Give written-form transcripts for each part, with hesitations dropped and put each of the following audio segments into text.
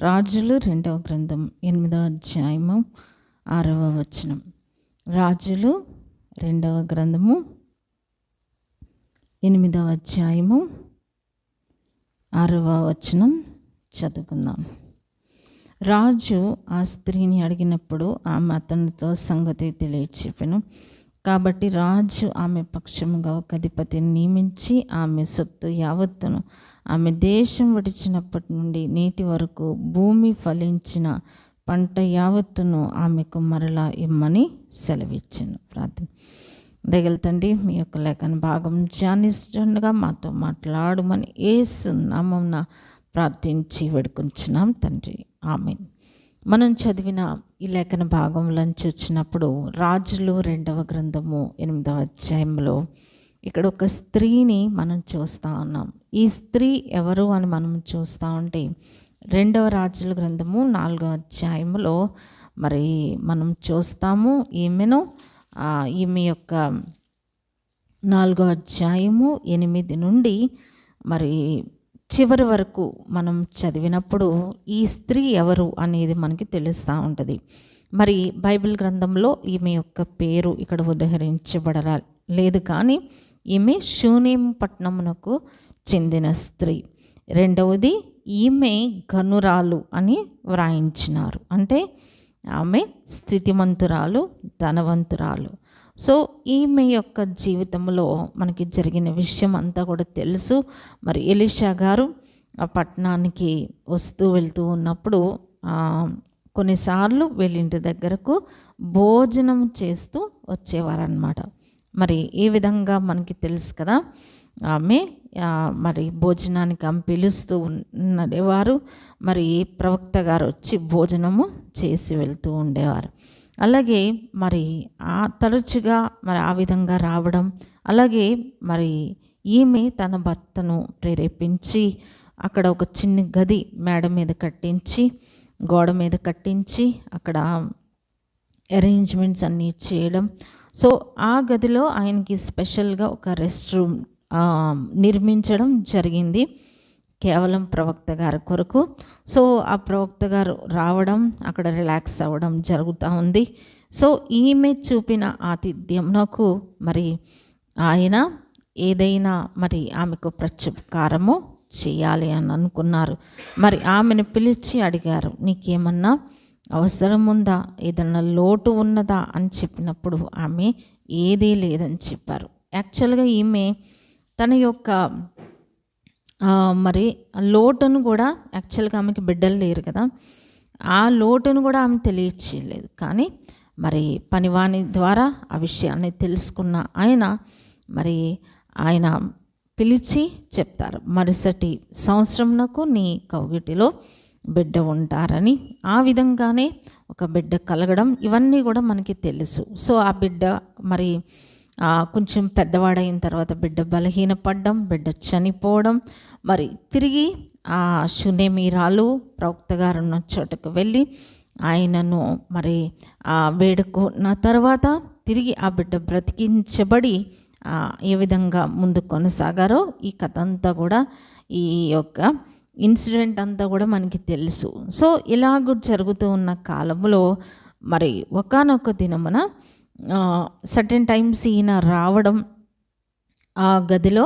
రాజులు 2వ గ్రంథం 8వ అధ్యాయము 6వ వచనం. రాజులు 2వ గ్రంథము 8వ అధ్యాయము 6వ వచనం చదువుకుందాం. రాజు ఆ స్త్రీని అడిగినప్పుడు ఆమె అతనితో సంగతి తెలియచెప్పెను. కాబట్టి రాజు ఆమె పక్షముగా ఒక అధిపతిని నియమించి ఆమె సొత్తు యావత్తును ఆమె దేశం విడిచినప్పటి నుండి నేటి వరకు భూమి ఫలించిన పంట యావత్తును ఆమెకు మరలా ఇమ్మని సెలవిచ్చాను. ప్రార్థన. దయగల మీ యొక్క లేఖన భాగం ధ్యానిస్తుండగా మాతో మాట్లాడమని యేసు నామమున ప్రార్థించి వేడుకొంచున్నాం తండ్రి. ఆమేన్. మనం చదివిన ఈ లేఖన భాగంలో చూసినప్పుడు రాజులు 2వ గ్రంథము 8వ అధ్యాయంలో ఇక్కడ ఒక స్త్రీని మనం చూస్తూ ఉన్నాం. ఈ స్త్రీ ఎవరు అని మనం చూస్తూ ఉంటే 2వ రాజుల గ్రంథము 4వ అధ్యాయంలో మరి మనం చూస్తాము. ఈమె యొక్క 4వ అధ్యాయము 8 నుండి మరి చివరి వరకు మనం చదివినప్పుడు ఈ స్త్రీ ఎవరు అనేది మనకి తెలుస్తూ ఉంటుంది. మరి బైబిల్ గ్రంథంలో ఈమె యొక్క పేరు ఇక్కడ ఉదహరించబడలేదు, కానీ ఈమె షూనేం పట్టణమునకు చెందిన స్త్రీ. రెండవది, ఈమె ఘనురాలు అని వ్రాయించినారు. అంటే ఆమె స్థితిమంతురాలు, ధనవంతురాలు. సో ఈమె యొక్క జీవితంలో మనకి జరిగిన విషయం అంతా కూడా తెలుసు. మరి ఎలీషా గారు ఆ పట్టణానికి వస్తూ వెళ్తూ ఉన్నప్పుడు కొన్నిసార్లు వీళ్ళింటి దగ్గరకు భోజనం చేస్తూ వచ్చేవారన్నమాట. మరి ఈ విధంగా మనకి తెలుసు కదా, ఆమె మరి భోజనానికి ఆమె పిలుస్తూ ఉండేవారు. మరి ప్రవక్త గారు వచ్చి భోజనము చేసి వెళ్తూ ఉండేవారు. అలాగే మరి తరచుగా మరి ఆ విధంగా రావడం, అలాగే మరి ఈమె తన భర్తను ప్రేరేపించి అక్కడ ఒక చిన్న గది మేడ మీద కట్టించి, గోడ మీద కట్టించి అక్కడ అరేంజ్మెంట్స్ అన్నీ చేయడం. సో ఆ గదిలో ఆయనకి స్పెషల్గా ఒక రెస్ట్ రూమ్ నిర్మించడం జరిగింది, కేవలం ప్రవక్త గారి కొరకు. సో ఆ ప్రవక్త గారు రావడం, అక్కడ రిలాక్స్ అవ్వడం జరుగుతూ ఉంది. సో ఈమె చూపిన ఆతిథ్యంకు మరి ఆయన ఏదైనా మరి ఆమెకు ప్రత్యుపకారము చేయాలి అని అనుకున్నారు. మరి ఆమెను పిలిచి అడిగారు, నీకేమన్నా అవసరం ఉందా, ఏదన్నా లోటు ఉన్నదా అని చెప్పినప్పుడు ఆమె ఏదీ లేదని చెప్పారు. యాక్చువల్గా ఈమె తన యొక్క మరి లోటును కూడా, యాక్చువల్గా ఆమెకి బిడ్డలు లేరు కదా, ఆ లోటును కూడా ఆమె తెలియచేయలేదు. కానీ మరి పనివాని ద్వారా ఆ విషయాన్ని తెలుసుకున్న ఆయన పిలిచి చెప్తారు, మరుసటి సంవత్సరంకు నీ కౌగిటిలో బిడ్డ ఉంటారని. ఆ విధంగానే ఒక బిడ్డ కలగడం ఇవన్నీ కూడా మనకి తెలుసు. సో ఆ బిడ్డ మరి కొంచెం పెద్దవాడైన తర్వాత బిడ్డ బలహీనపడడం, బిడ్డ చనిపోవడం, మరి తిరిగి ఆ షూనేమీరాలు ప్రవక్త గారు ఉన్న చోటకు వెళ్ళి ఆయనను మరి వేడుకున్న తర్వాత తిరిగి ఆ బిడ్డ బ్రతికించబడి ఏ విధంగా ముందు కొనసాగారో ఈ కథ అంతా కూడా, ఈ యొక్క ఇన్సిడెంట్ అంతా కూడా మనకి తెలుసు. సో ఇలాగ జరుగుతూ ఉన్న కాలంలో మరి ఒకానొక దినమున సర్టెన్ టైమ్స్ ఈయన రావడం, ఆ గదిలో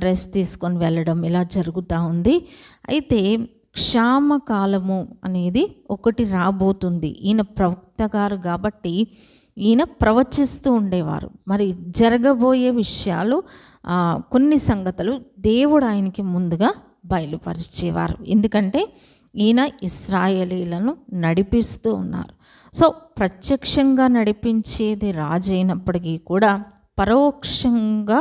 రెస్ట్ తీసుకొని వెళ్ళడం ఇలా జరుగుతూ ఉంది. అయితే క్షామకాలము అనేది ఒకటి రాబోతుంది. ఈయన ప్రవక్త గారు కాబట్టి ఈయన ప్రవచిస్తూ ఉండేవారు. మరి జరగబోయే విషయాలు, కొన్ని సంగతులు దేవుడు ఆయనకి ముందుగా బయలుపరిచేవారు. ఎందుకంటే ఈయన ఇశ్రాయేలీలను నడిపిస్తూ ఉన్నారు. సో ప్రత్యక్షంగా నడిపించేది రాజు అయినప్పటికీ కూడా పరోక్షంగా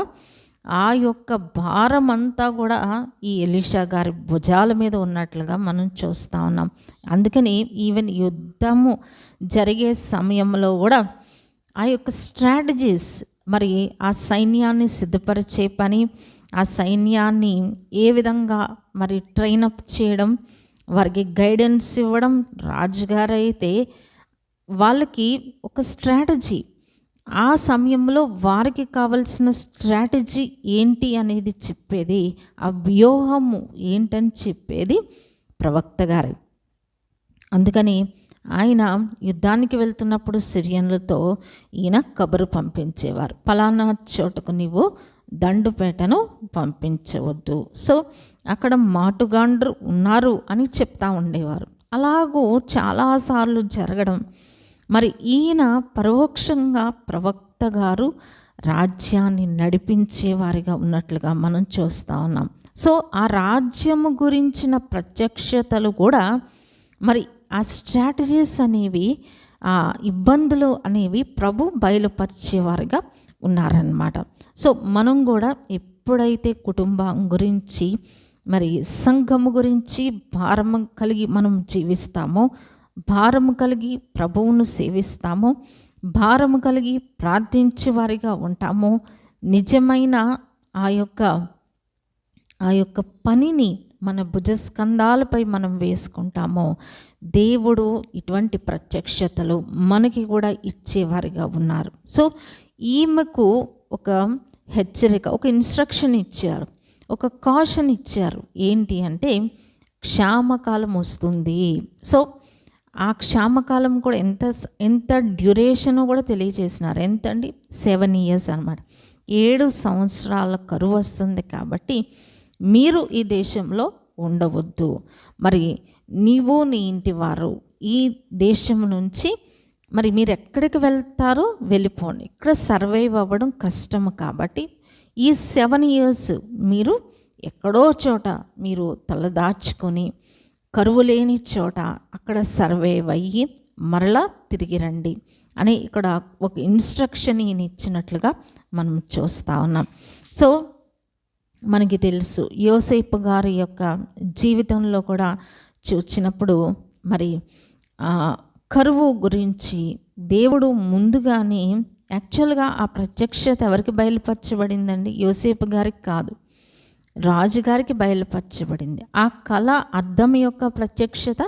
ఆ యొక్క భారం అంతా కూడా ఈ ఎలీషా గారి భుజాల మీద ఉన్నట్లుగా మనం చూస్తూ ఉన్నాం. అందుకని ఈవెన్ యుద్ధము జరిగే సమయంలో కూడా ఆ యొక్క స్ట్రాటజీస్, మరి ఆ సైన్యాన్ని సిద్ధపరిచే పని, ఆ సైన్యాన్ని ఏ విధంగా మరి ట్రైనప్ చేయడం, వారికి గైడెన్స్ ఇవ్వడం, రాజుగారు అయితే వాళ్ళకి ఒక స్ట్రాటజీ, ఆ సమయంలో వారికి కావలసిన స్ట్రాటజీ ఏంటి అనేది చెప్పేది, ఆ వ్యూహము ఏంటని చెప్పేది ప్రవక్త గారు. అందుకని ఆయన యుద్ధానికి వెళ్తున్నప్పుడు సిరియన్లతో ఈయన కబురు పంపించేవారు, పలానా చోటుకు నీవు దండుపేటను పంపించవద్దు. సో అక్కడ మాటుగాండ్రు ఉన్నారు అని చెప్తా ఉండేవారు. అలాగూ చాలాసార్లు జరగడం, మరి ఈయన పరోక్షంగా ప్రవక్త గారు రాజ్యాన్ని నడిపించేవారిగా ఉన్నట్లుగా మనం చూస్తూ ఉన్నాం. సో ఆ రాజ్యము గురించిన ప్రత్యక్షతలు కూడా, మరి ఆ స్ట్రాటజీస్ అనేవి, ఆ ఇబ్బందులు అనేవి ప్రభు బయలుపరిచేవారిగా ఉన్నారన్నమాట. సో మనం కూడా ఎప్పుడైతే కుటుంబం గురించి, మరి సంఘము గురించి భారము కలిగి మనం జీవిస్తామో, భారము కలిగి ప్రభువును సేవిస్తామో, భారము కలిగి ప్రార్థించే వారిగా ఉంటామో, నిజమైన ఆ యొక్క పనిని మన భుజస్కంధాలపై మనం వేసుకుంటామో, దేవుడు ఇటువంటి ప్రత్యక్షతలు మనకి కూడా ఇచ్చేవారిగా ఉన్నారు. సో ఈమెకు ఒక హెచ్చరిక, ఒక ఇన్స్ట్రక్షన్ ఇచ్చారు, ఒక కాషన్ ఇచ్చారు. ఏంటి అంటే క్షామకాలం వస్తుంది. సో ఆ క్షామకాలం కూడా ఎంత డ్యూరేషన్ కూడా తెలియజేసినారు. ఎంత అండి? 7 years అనమాట. 7 సంవత్సరాల కరువు వస్తుంది. కాబట్టి మీరు ఈ దేశంలో ఉండవద్దు, మరి నీవు నీ ఇంటి వారు ఈ దేశం నుంచి మరి మీరు ఎక్కడికి వెళ్తారో వెళ్ళిపోండి, ఇక్కడ సర్వైవ్ అవ్వడం కష్టము. కాబట్టి ఈ 7 years మీరు ఎక్కడో చోట మీరు తలదాచుకొని, కరువు లేని చోట అక్కడ సర్వైవ్ అయ్యి మరలా తిరిగి రండి అని ఇక్కడ ఒక ఇన్స్ట్రక్షన్ ఈయన ఇచ్చినట్లుగా మనం చూస్తూ ఉన్నాం. సో మనకి తెలుసు యోసేపు గారి యొక్క జీవితంలో కూడా చూచినప్పుడు, మరి కరువు గురించి దేవుడు ముందుగానే, యాక్చువల్గా ఆ ప్రత్యక్షత ఎవరికి బయలుపరచబడిందండి? యోసేపు గారికి కాదు, రాజుగారికి బయలుపరచబడింది. ఆ కళ అద్దం యొక్క ప్రత్యక్షత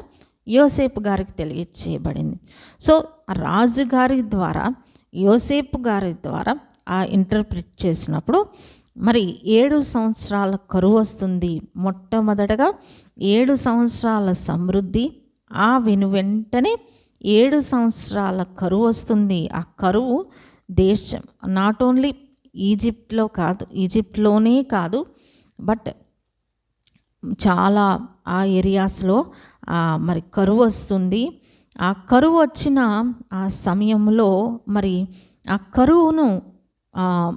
యోసేపు గారికి తెలియచేయబడింది. సో రాజుగారి ద్వారా, యోసేపు గారి ద్వారా ఆ ఇంటర్ప్రిట్ చేసినప్పుడు, మరి 7 సంవత్సరాల కరువు వస్తుంది. మొట్టమొదటగా 7 సంవత్సరాల సమృద్ధి, ఆ వెంటనే 7 సంవత్సరాల కరువు వస్తుంది. ఆ కరువు దేశం నాట్ ఓన్లీ ఈజిప్ట్లోనే కాదు, బట్ చాలా ఆ ఏరియాస్లో మరి కరువు వస్తుంది. ఆ కరువు వచ్చిన ఆ సమయంలో మరి ఆ కరువును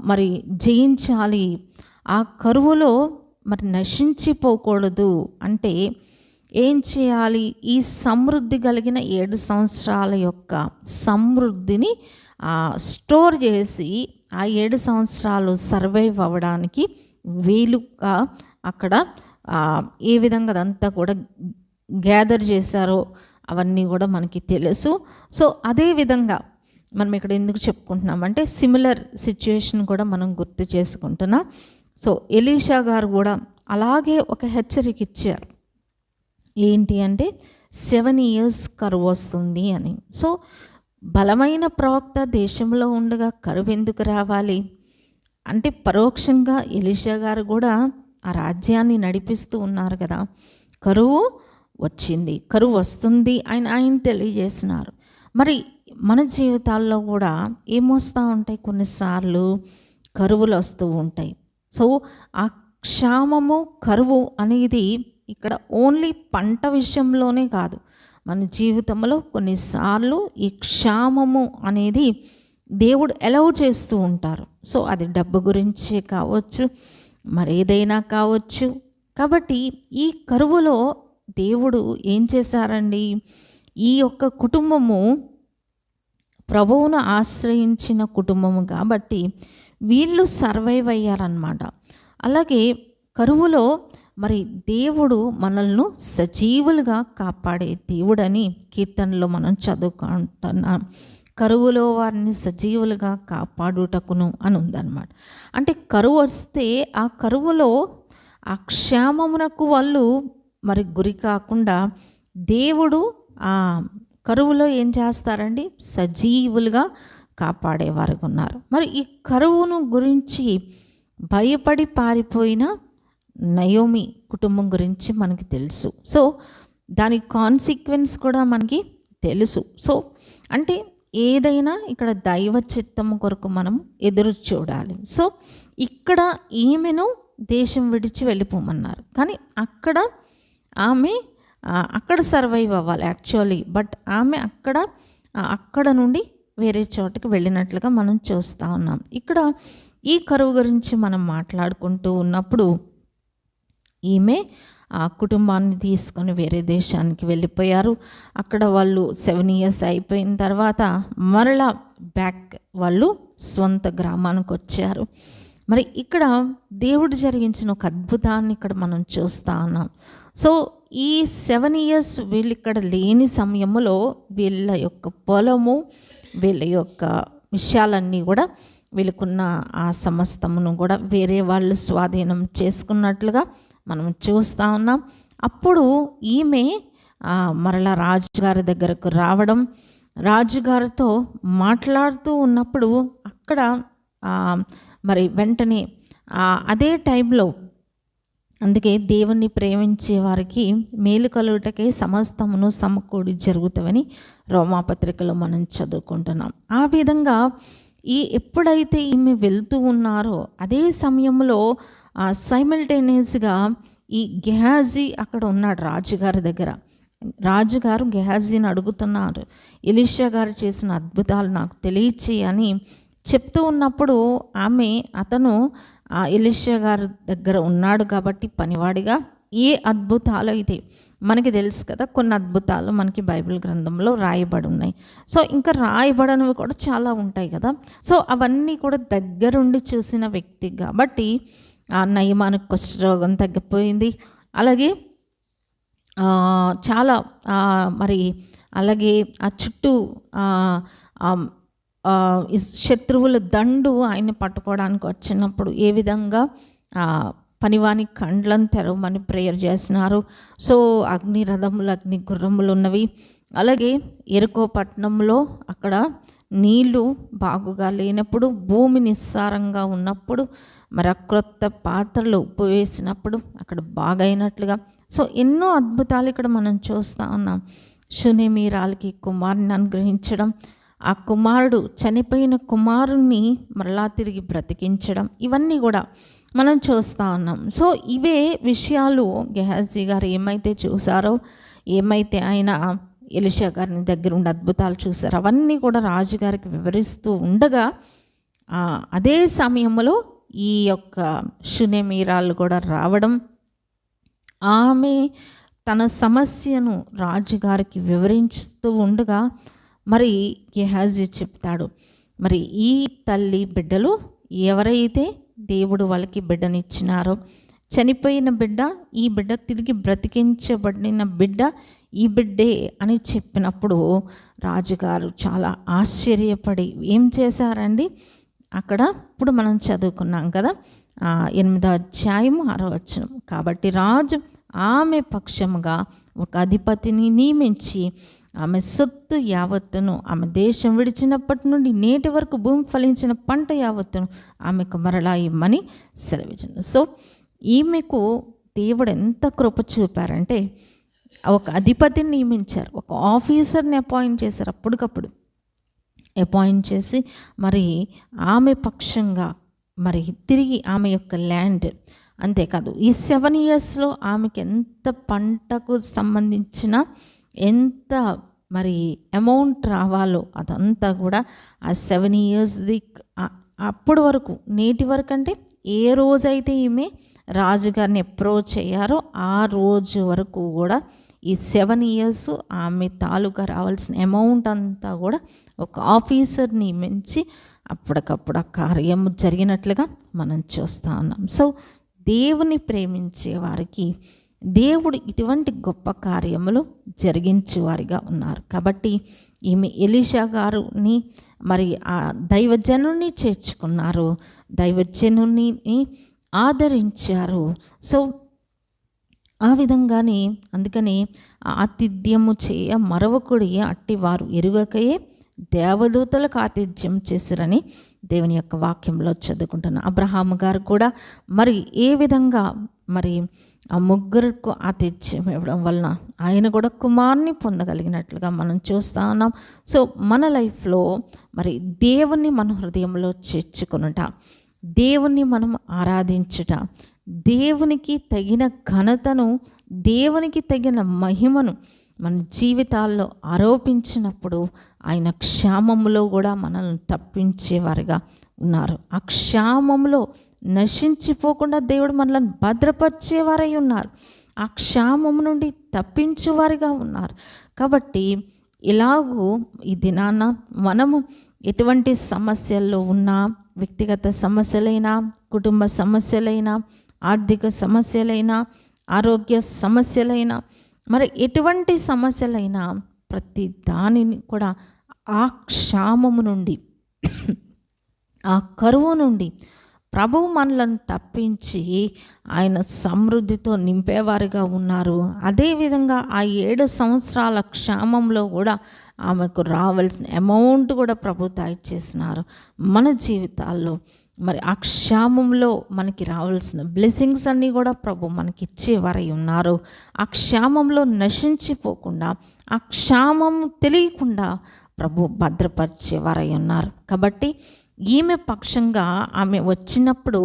మరి జయించాలి, ఆ కరువులో మరి నశించిపోకూడదు అంటే ఏం చేయాలి? ఈ సమృద్ధి కలిగిన 7 సంవత్సరాల యొక్క సమృద్ధిని స్టోర్ చేసి ఆ 7 సంవత్సరాలు సర్వైవ్ అవ్వడానికి వీలుగా అక్కడ ఏ విధంగా అదంతా కూడా గ్యాదర్ చేశారో అవన్నీ కూడా మనకి తెలుసు. సో అదే విధంగా మనం ఇక్కడ ఎందుకు చెప్పుకుంటున్నామంటే సిమిలర్ సిచ్యుయేషన్ కూడా మనం గుర్తు చేసుకుంటున్నాం. సో ఎలీషా గారు కూడా అలాగే ఒక హెచ్చరిక ఇచ్చారు. ఏంటి అంటే 7 years కరువు వస్తుంది అని. సో బలమైన ప్రవక్త దేశంలో ఉండగా కరువు ఎందుకు రావాలి అంటే, పరోక్షంగా ఎలీషా గారు కూడా ఆ రాజ్యాన్ని నడిపిస్తూ ఉన్నారు కదా. కరువు వచ్చింది, కరువు వస్తుంది ఆయన తెలియజేసినారు. మరి మన జీవితాల్లో కూడా ఏమొస్తూ ఉంటాయి? కొన్నిసార్లు కరువులు వస్తూ ఉంటాయి. సో ఆ క్షామము, కరువు అనేది ఇక్కడ ఓన్లీ పంట విషయంలోనే కాదు, మన జీవితంలో కొన్నిసార్లు ఈ క్షామము అనేది దేవుడు అలౌ చేస్తూ ఉంటారు. సో అది డబ్బు గురించే కావచ్చు, మరేదైనా కావచ్చు. కాబట్టి ఈ కరువులో దేవుడు ఏం చేశారండి? ఈ యొక్క కుటుంబము ప్రభువును ఆశ్రయించిన కుటుంబము కాబట్టి వీళ్ళు సర్వైవ్ అయ్యారన్నమాట. అలాగే కరువులో మరి దేవుడు మనల్ని సజీవులుగా కాపాడే దేవుడని కీర్తనలో మనం చదువుకుంటున్నాం. కరువులో వారిని సజీవులుగా కాపాడుటకును అని ఉందన్నమాట. అంటే కరువు వస్తే ఆ కరువులో ఆ క్షేమమునకు వాళ్ళు మరి గురి కాకుండా దేవుడు ఆ కరువులో ఏం చేస్తారండి? సజీవులుగా కాపాడేవారు ఉన్నారు. మరి ఈ కరువును గురించి భయపడి పారిపోయిన నయోమి కుటుంబం గురించి మనకి తెలుసు. సో దాని కాన్సిక్వెన్స్ కూడా మనకి తెలుసు. సో అంటే ఏదైనా ఇక్కడ దైవ చిత్తము కొరకు మనం ఎదురు చూడాలి. సో ఇక్కడ ఈమెను దేశం విడిచి వెళ్ళిపోమన్నారు, కానీ ఆమె అక్కడ సర్వైవ్ అవ్వాలి యాక్చువల్లీ. బట్ ఆమె అక్కడ నుండి వేరే చోటకి వెళ్ళినట్లుగా మనం చూస్తూ ఉన్నాం. ఇక్కడ ఈ కరువు గురించి మనం మాట్లాడుకుంటూ ఉన్నప్పుడు ఈమె ఆ కుటుంబాన్ని తీసుకొని వేరే దేశానికి వెళ్ళిపోయారు. అక్కడ వాళ్ళు 7 years అయిపోయిన తర్వాత మరలా బ్యాక్ వాళ్ళు స్వంత గ్రామానికి వచ్చారు. మరి ఇక్కడ దేవుడు జరిగించిన ఒక అద్భుతాన్ని ఇక్కడ మనం చూస్తూ ఉన్నాం. సో ఈ 7 years వీళ్ళు ఇక్కడ లేని సమయంలో వీళ్ళ యొక్క పొలము, వీళ్ళ యొక్క విషయాలన్నీ కూడా, వీళ్ళకున్న ఆ సమస్తమును కూడా వేరే వాళ్ళు స్వాధీనం చేసుకున్నట్లుగా మనం చూస్తూ ఉన్నాం. అప్పుడు ఈమె మరలా రాజుగారి దగ్గరకు రావడం, రాజుగారితో మాట్లాడుతూ ఉన్నప్పుడు అక్కడ మరి వెంటనే అదే టైంలో, అందుకే దేవుణ్ణి ప్రేమించే వారికి మేలు కలుగుటకే సమస్తమును సమకూడి జరుగుతావని రోమాపత్రికలో మనం చదువుకుంటున్నాం. ఆ విధంగా ఎప్పుడైతే ఈమె వెళ్తూ ఉన్నారో అదే సమయంలో సైమల్టేనియస్గా ఈ గెహాజీ అక్కడ ఉన్నాడు రాజుగారి దగ్గర. రాజుగారు గెహాజీని అడుగుతున్నారు, ఎలీషా గారు చేసిన అద్భుతాలు నాకు తెలియచేయని చెప్తూ ఉన్నప్పుడు అతను ఎలీషా గారి దగ్గర ఉన్నాడు కాబట్టి పనివాడిగా ఏ అద్భుతాలు అయితే మనకి తెలుసు కదా, కొన్ని అద్భుతాలు మనకి బైబిల్ గ్రంథంలో రాయబడి ఉన్నాయి. సో ఇంకా రాయబడనివి కూడా చాలా ఉంటాయి కదా. సో అవన్నీ కూడా దగ్గరుండి చూసిన వ్యక్తి కాబట్టి నయమానికి కుష్ఠరోగం తగ్గిపోయింది. అలాగే చాలా మరి అలాగే ఆ చుట్టూ శత్రువుల దండు ఆయన్ని పట్టుకోవడానికి వచ్చినప్పుడు ఏ విధంగా పనివాని కండ్లను తెరవమని ప్రేయర్ చేసినారు. సో అగ్ని రథములు, అగ్ని గుర్రములు ఉన్నవి. అలాగే ఎరుకో పట్టణంలో అక్కడ నీళ్లు బాగుగా లేనప్పుడు, భూమి నిస్సారంగా ఉన్నప్పుడు, మరి క్రొత్త పాత్రలు ఉప్పు వేసినప్పుడు అక్కడ బాగైనట్లుగా. సో ఎన్నో అద్భుతాలు ఇక్కడ మనం చూస్తూ ఉన్నాం. షూనేమీరాలకి కుమారుని అనుగ్రహించడం, ఆ కుమారుడు చనిపోయిన కుమారుణ్ణి మరలా తిరిగి బ్రతికించడం, ఇవన్నీ కూడా మనం చూస్తూ ఉన్నాం. సో ఇవే విషయాలు గెహాజీ గారు ఏమైతే చూసారో, ఏమైతే ఆయన ఎలీషా గారిని దగ్గర ఉండి అద్భుతాలు చూసారో అవన్నీ కూడా రాజుగారికి వివరిస్తూ ఉండగా అదే సమయంలో ఈ యొక్క షూనేమీరాలు కూడా రావడం, ఆమె తన సమస్యను రాజుగారికి వివరిస్తూ ఉండగా మరి గెహాజీ చెప్తాడు, మరి ఈ తల్లి బిడ్డలు ఎవరైతే దేవుడు వాళ్ళకి బిడ్డనిచ్చినారో, చనిపోయిన బిడ్డ, ఈ బిడ్డ తిరిగి బ్రతికించబడిన బిడ్డ ఈ బిడ్డే అని చెప్పినప్పుడు రాజుగారు చాలా ఆశ్చర్యపడి ఏం చేశారండి అక్కడ ఇప్పుడు మనం చదువుకున్నాం కదా 8వ అధ్యాయం 6వ వచనం. కాబట్టి రాజు ఆమె పక్షముగా ఒక అధిపతిని నియమించి ఆమె సొత్తు యావత్తును, ఆమె దేశం విడిచినప్పటి నుండి నేటి వరకు భూమి ఫలించిన పంట యావత్తును ఆమెకు మరలా ఇమ్మని సెలవిచ్చాను. సో ఈమెకు దేవుడు ఎంత కృప చూపారంటే ఒక అధిపతిని నియమించారు, ఒక ఆఫీసర్ని అపాయింట్ చేశారు, అప్పటికప్పుడు అపాయింట్ చేసి మరి ఆమె పక్షంగా మరి తిరిగి ఆమె యొక్క ల్యాండ్, అంతేకాదు ఈ 7 yearsలో ఆమెకి ఎంత పంటకు సంబంధించిన ఎంత మరి అమౌంట్ రావాలో అదంతా కూడా ఆ 7 yearsది అప్పటి వరకు, నేటి వరకు అంటే ఏ రోజైతే ఈమె రాజుగారిని అప్రోచ్ అయ్యారో ఆ రోజు వరకు కూడా ఈ 7 years ఆమె తాలూకా రావాల్సిన అమౌంట్ అంతా కూడా ఒక ఆఫీసర్ నియమించి అప్పటికప్పుడు ఆ కార్యం జరిగినట్లుగా మనం చూస్తూ ఉన్నాం. సో దేవుని ప్రేమించే వారికి దేవుడు ఇటువంటి గొప్ప కార్యములు జరిగించేవారిగా ఉన్నారు. కాబట్టి ఈమె ఎలీషా గారుని మరి ఆ దైవజనుని చేర్చుకున్నారు, దైవజనుని ఆదరించారు. సో ఆ విధంగానే అందుకని ఆతిథ్యము చేయ మరొకడి అట్టివారు ఎరుగకయే దేవదూతలకు ఆతిథ్యం చేసిరని దేవుని యొక్క వాక్యంలో చదువుకుంటున్నాను. అబ్రహాము గారు కూడా మరి ఏ విధంగా మరి ఆ ముగ్గురికి ఆతిథ్యం ఇవ్వడం వలన ఆయన కూడా కుమారుని పొందగలిగినట్లుగా మనం చూస్తూ ఉన్నాం. సో మన లైఫ్లో మరి దేవుణ్ణి మన హృదయంలో చేర్చుకొనుట, దేవుణ్ణి మనం ఆరాధించుట, దేవునికి తగిన ఘనతను, దేవునికి తగిన మహిమను మన జీవితాల్లో ఆరోపించినప్పుడు ఆయన క్షామంలో కూడా మనల్ని తప్పించేవారుగా ఉన్నారు. ఆ క్షామంలో నశించిపోకుండా దేవుడు మనల్ని భద్రపరిచేవారై ఉన్నారు. ఆ క్షామం నుండి తప్పించేవారిగా ఉన్నారు. కాబట్టి ఇలాగూ ఈ దినాన మనము ఎటువంటి సమస్యల్లో ఉన్నా, వ్యక్తిగత సమస్యలైనా, కుటుంబ సమస్యలైనా, ఆర్థిక సమస్యలైనా, ఆరోగ్య సమస్యలైనా, మరి ఎటువంటి సమస్యలైనా ప్రతి దానిని కూడా ఆ క్షామము నుండి, ఆ కరువు నుండి ప్రభువు మనలను తప్పించి ఆయన సమృద్ధితో నింపేవారుగా ఉన్నారు. అదేవిధంగా ఆ 7 సంవత్సరాల క్షామంలో కూడా ఆమెకు రావాల్సిన అమౌంట్ కూడా ప్రభు దయచేసినారు. మన జీవితాల్లో మరి ఆ క్షామంలో మనకి రావాల్సిన బ్లెస్సింగ్స్ అన్నీ కూడా ప్రభు మనకి ఇచ్చేవారై ఉన్నారు. ఆ క్షామంలో నశించిపోకుండా, ఆ క్షామం తెలియకుండా ప్రభు భద్రపరిచేవారై ఉన్నారు. కాబట్టి ఈమె పక్షంగా ఆమె వచ్చినప్పుడు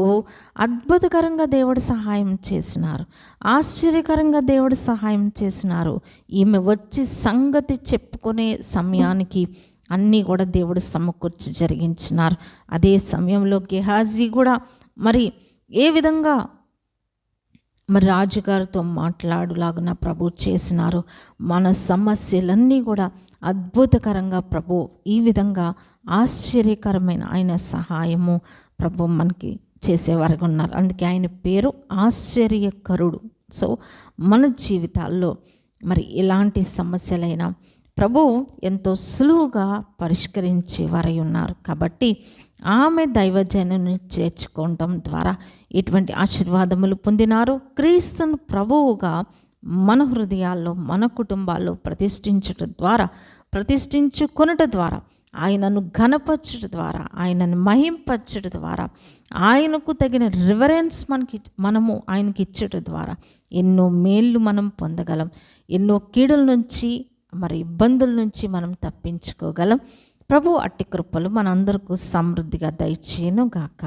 అద్భుతకరంగా దేవుడు సహాయం చేసినారు, ఆశ్చర్యకరంగా దేవుడు సహాయం చేసినారు. ఈమె వచ్చి సంగతి చెప్పుకునే సమయానికి అన్నీ కూడా దేవుడు సమకూర్చి జరిగించినారు. అదే సమయంలో గెహాజీ కూడా మరి ఏ విధంగా మరి రాజుగారితో మాట్లాడులాగున ప్రభు చేసినారు. మన సమస్యలన్నీ కూడా అద్భుతకరంగా ప్రభు ఈ విధంగా ఆశ్చర్యకరమైన ఆయన సహాయము ప్రభు మనకి చేసేవారుగా ఉన్నారు. అందుకే ఆయన పేరు ఆశ్చర్యకరుడు. సో మన జీవితాల్లో మరి ఎలాంటి సమస్యలైనా ప్రభు ఎంతో సులువుగా పరిష్కరించేవారై ఉన్నారు. కాబట్టి ఆమె దైవజనుని చేర్చుకోవడం ద్వారా ఎటువంటి ఆశీర్వాదములు పొందినారు. క్రీస్తును ప్రభువుగా మన హృదయాల్లో, మన కుటుంబాల్లో ప్రతిష్ఠించుకొనుట ద్వారా, ఆయనను ఘనపరచుట ద్వారా, ఆయనను మహింపరచుట ద్వారా, ఆయనకు తగిన రివరెన్స్ మనము ఆయనకి ఇచ్చుట ద్వారా ఎన్నో మేళ్ళు మనం పొందగలం. ఎన్నో కీడుల నుంచి మరి ఇబ్బందుల నుంచి మనం తప్పించుకోగలం. ప్రభు అట్టి కృపలు మనందరికీ సమృద్ధిగా దయచేయును గాక.